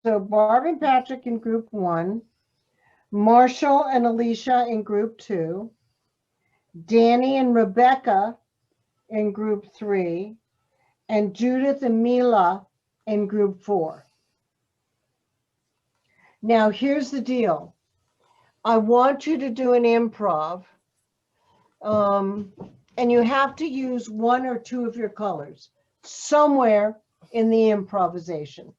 So Barb and Patrick in group 1, Marshall and Alicia in group 2, Danny and Rebecca in group 3, and Judith and Mila in group 4. Now, here's the deal. I want you to do an improv, and you have to use 1 or 2 of your colors somewhere in the improvisation.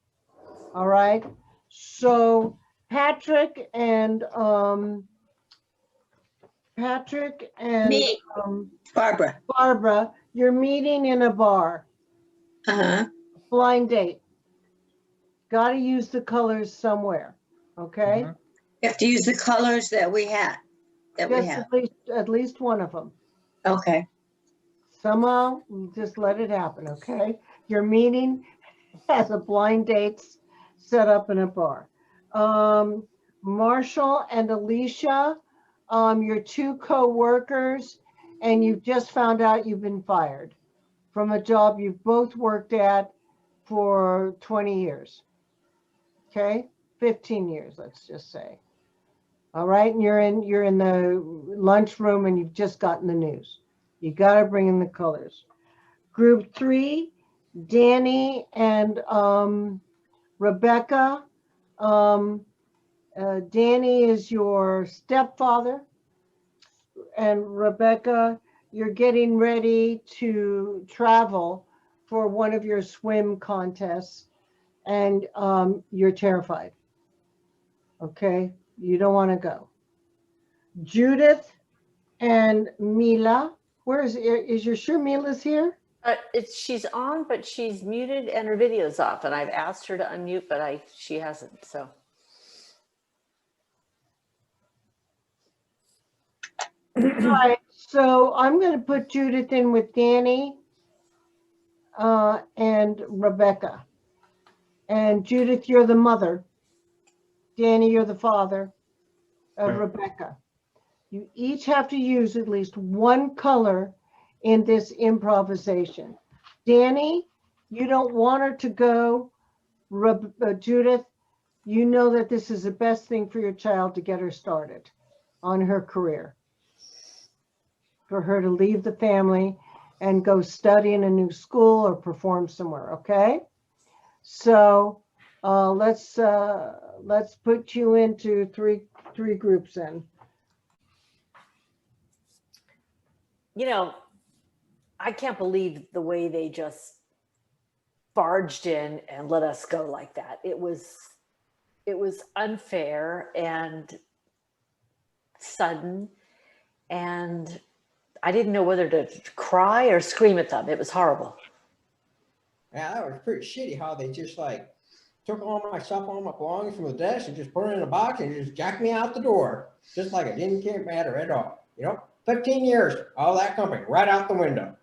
All right. So Patrick and Me, Barbara. Barbara, you're meeting in a bar. Uh-huh. Blind date. Got to use the colors somewhere. Okay. Mhm. You have to use the colors that we have. Just at least one of them. Okay. Somehow, just let it happen. Okay. Your meeting has a blind date set up in a bar. Marshall and Alicia, your 2 co-workers, and you've just found out you've been fired from a job you've both worked at for 20 years. Okay, 15 years, let's just say. All right, and you're in the lunchroom and you've just gotten the news. You got to bring in the colors. Group 3, Danny and Rebecca. Danny is your stepfather, and Rebecca, you're getting ready to travel for one of your swim contests, and you're terrified. Okay, you don't want to go. Judith and Mila, where is you sure Mila's here? She's on, but she's muted and her video's off, and I've asked her to unmute, but she hasn't. So. All right, so I'm going to put Judith in with Danny and Rebecca. And Judith, you're the mother. Danny, you're the father of Rebecca. You each have to use at least 1 color in this improvisation. Danny, you don't want her to go. Judith, you know that this is the best thing for your child to get her started on her career. For her to leave the family and go study in a new school or perform somewhere, okay? So let's put you into three groups then. You know, I can't believe the way they just barged in and let us go like that. It was unfair and sudden, and I didn't know whether to cry or scream at them. It was horrible. Yeah, that was pretty shitty how they just like took all my stuff, all my belongings from the desk and just put it in a box and just jacked me out the door. Just like it didn't matter at all. 15 years, all that company, right out the window.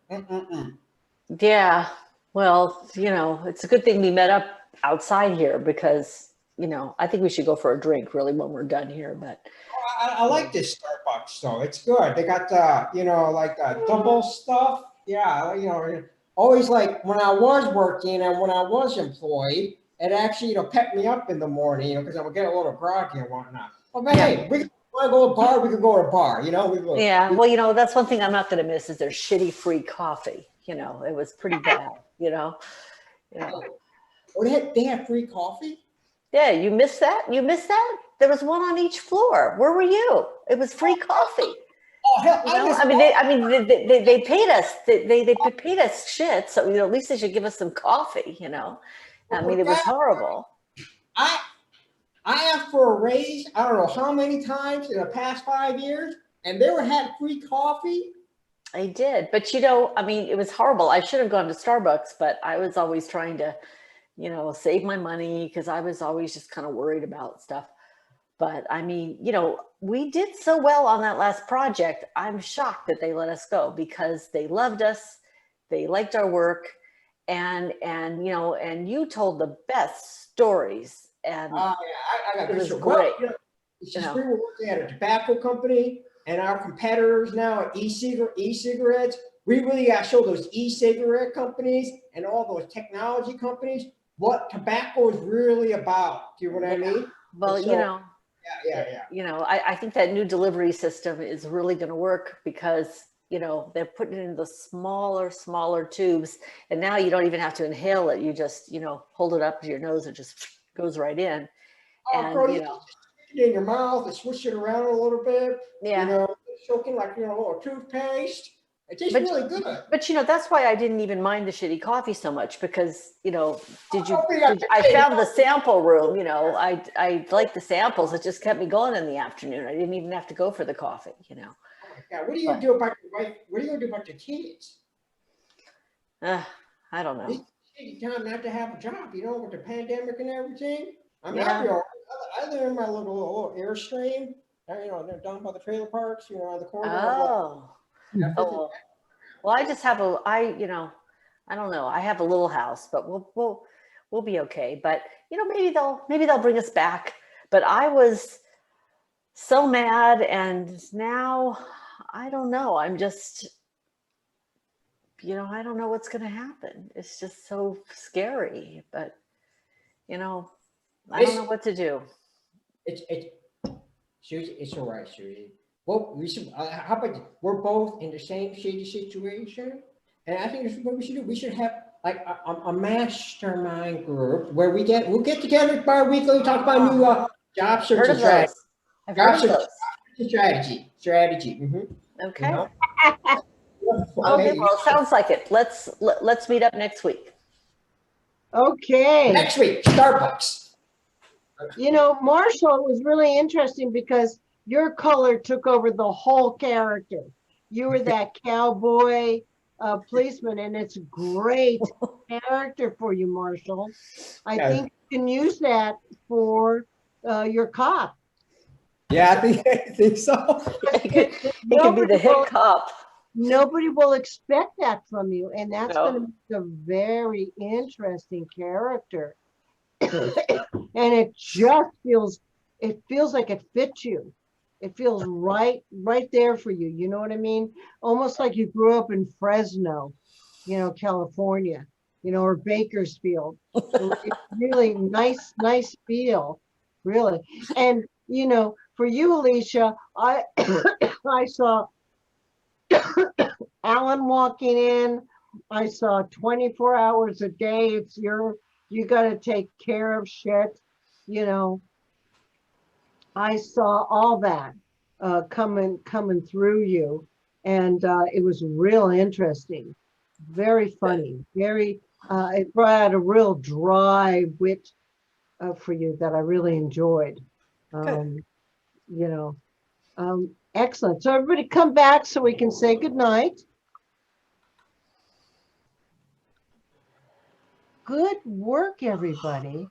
Yeah, well, it's a good thing we met up outside here because, I think we should go for a drink really when we're done here, but. I like this Starbucks though. It's good. They got like double stuff. Yeah, always like when I was working and when I was employed, it actually pepped me up in the morning, because I would get a little groggy and whatnot. Oh man, hey, we want to go to a bar, we could go to a bar. Well, that's one thing I'm not going to miss is their shitty free coffee. It was pretty bad. Oh, they had free coffee? Yeah, you missed that? You missed that? There was one on each floor. Where were you? It was free coffie. Oh hell! They paid us. They paid us shit. So at least they should give us some coffee. It was horrible. I asked for a raise. I don't know how many times in the past 5 years, and they had free coffee. I did, but it was horrible. I should have gone to Starbucks, but I was always trying to, save my money because I was always just kind of worried about stuff. But we did so well on that last project. I'm shocked that they let us go because they loved us. They liked our work. And you told the best stories. And yeah, I got it was good. great. Well, we were working at a tobacco company, and our competitors now are e-cigarettes. We really got to show those e-cigarette companies and all those technology companies. what tobacco is really about. Do you know what I mean? Well, And so- you know, Yeah. you know, I think that new delivery system is really going to work because, you know, they're putting it in the smaller tubes, and now you don't even have to inhale it. You just, you know, hold it up to your nose and just goes right in. Oh, And, girl, you you know, just stick it in your mouth and swish it around a little bit. yeah. You know, choking like, you know, a little toothpaste. It tastes But- really good. But, you know, that's why I didn't even mind the shitty coffee so much because, you know, Oh, I found the sample room, you know, I liked the samples. It just kept me going in the afternoon. I didn't even have to go for the coffee, you know. Oh my God, what are you gonna do about your wife? What are you gonna do about your kids? I don't This know. is time not to have a job, you know, with the pandemic and everything. I mean, Yeah. I'll be all right. I live in my little Airstream, you know, they're down by the trailer parks, you know, on the corner. Oh. Oh. Well, I just have you know, I don't know. I have a little house, but we'll be okay. But you know, maybe they'll bring us back. But I was so mad, and now I don't know. I'm just, you know, I don't know what's going to happen. It's just so scary. But you know, I don't know what to do. It's Susie, it's all right, Susie. Well, we should. How about we're both in the same shady situation, and I think this is what we should do. We should have like a mastermind group where we'll get together bi-weekly, talk about new job search Heard and of strategy. those? I've heard of those. Strategy. Okay. You know? Okay. Well, it sounds like it. Let's meet up next week. Okay. Next week, Starbucks. You know, Marshall, it was really interesting because your color took over the whole character. You were that cowboy policeman, and it's a great character for you, Marshall. I think you can use that for your cop. Yeah, I think so. He could be the hit cop. Nobody will expect that from you, and that's No. going to be a very interesting character. And it just feels like it fits you. It feels right there for you. You know what I mean? Almost like you grew up in Fresno, you know, California, you know, or Bakersfield. Really nice feel, really. And you know, for you, Alicia, I I saw Alan walking in. I saw 24 hours a day. It's you got to take care of shit. You know, I saw all that coming through you, and it was real interesting, very funny, very. It brought out a real dry wit for you that I really enjoyed. You know, excellent. So everybody, come back so we can say goodnight. Good work, everybody.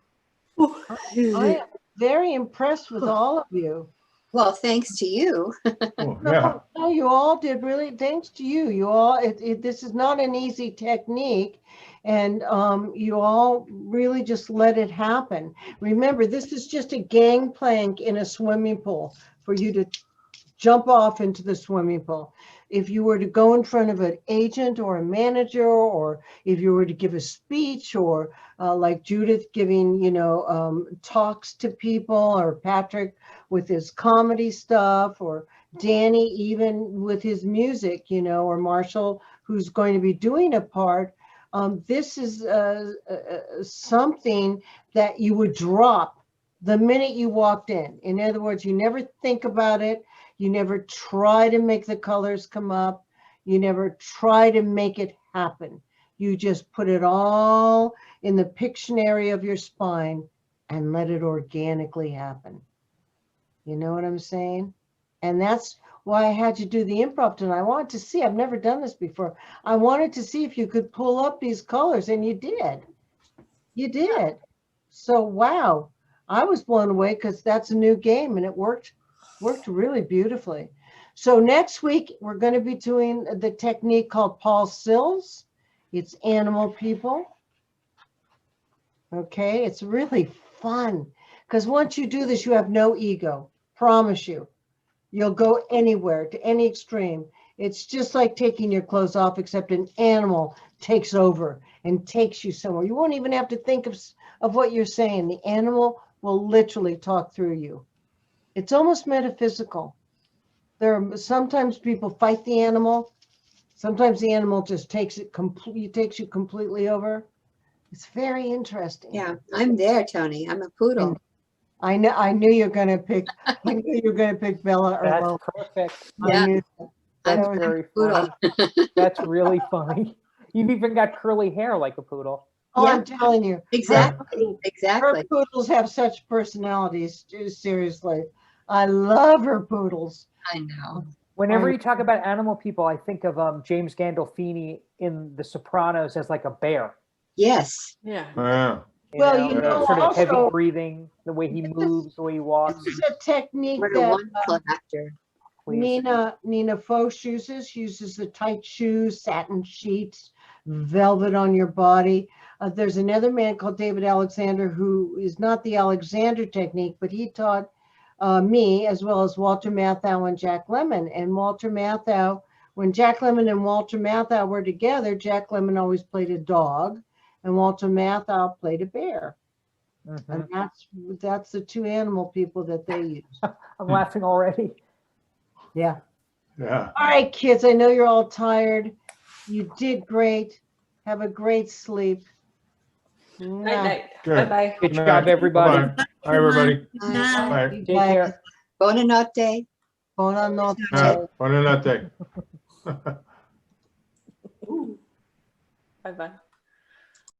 I am very impressed with all of you. Well, thanks to you. No, you all did really. Thanks to you. You all. This is not an easy technique, and you all really just let it happen. Remember, this is just a gangplank in a swimming pool for you to jump off into the swimming pool. If you were to go in front of an agent or a manager, or if you were to give a speech, or like Judith giving, you know, talks to people, or Patrick with his comedy stuff, or Danny even with his music, you know, or Marshall, who's going to be doing a part. This is something that you would drop the minute you walked in. In other words, you never think about it. You never try to make the colors come up. You never try to make it happen. You just put it all in the Pictionary of your spine and let it organically happen. You know what I'm saying? And that's why I had you do the improv tonight. I wanted to see, I've never done this before. I wanted to see if you could pull up these colors, and you did. You did. So, wow. I was blown away because that's a new game, and it worked really beautifully. So next week, we're going to be doing the technique called Paul Sills. It's animal people. Okay, it's really fun because once you do this, you have no ego. Promise you. You'll go anywhere, to any extreme. It's just like taking your clothes off, except an animal takes over and takes you somewhere. You won't even have to think of what you're saying. The animal will literally talk through you. It's almost metaphysical. Sometimes people fight the animal. Sometimes the animal just takes you completely over. It's very interesting. Yeah, I'm there, Tony. I'm a poodle. And I knew you're gonna pick. I knew you were gonna pick Bella or That's Lola. perfect. I Yeah. knew That's I'm a very poodle. funny. That's really funny. You've even got curly hair like a poodle. Oh, Yeah. I'm telling you. Exactly. Her Exactly. poodles have such personalities. Seriously, I love her poodles. I know. Whenever you talk about animal people, I think of James Gandolfini in The Sopranos as like a bear. Yes. Yeah. Yeah. Well, you know, sort of heavy also- breathing, the way he moves, the way he walks. This is a technique What a that wonderful actor. Please. Nina Foch uses the tight shoes, satin sheets, velvet on your body. There's another man called David Alexander who is not the Alexander technique, but he taught me as well as Walter Matthau and Jack Lemmon. And Walter Matthau, when Jack Lemmon and Walter Matthau were together, Jack Lemmon always played a dog, and Walter Matthau played a bear. Mhm. And that's the two animal people that they use. I'm laughing already. Yeah. Yeah. All right, kids, I know you're all tired. You did great. Have a great sleep. Night, night. Good. Bye-bye. Good Night. job, everybody. Bye-bye. Bye, everybody. Bye. Bye. Take care. Buonanotte. Buonanotte. Buonanotte. Bye-bye.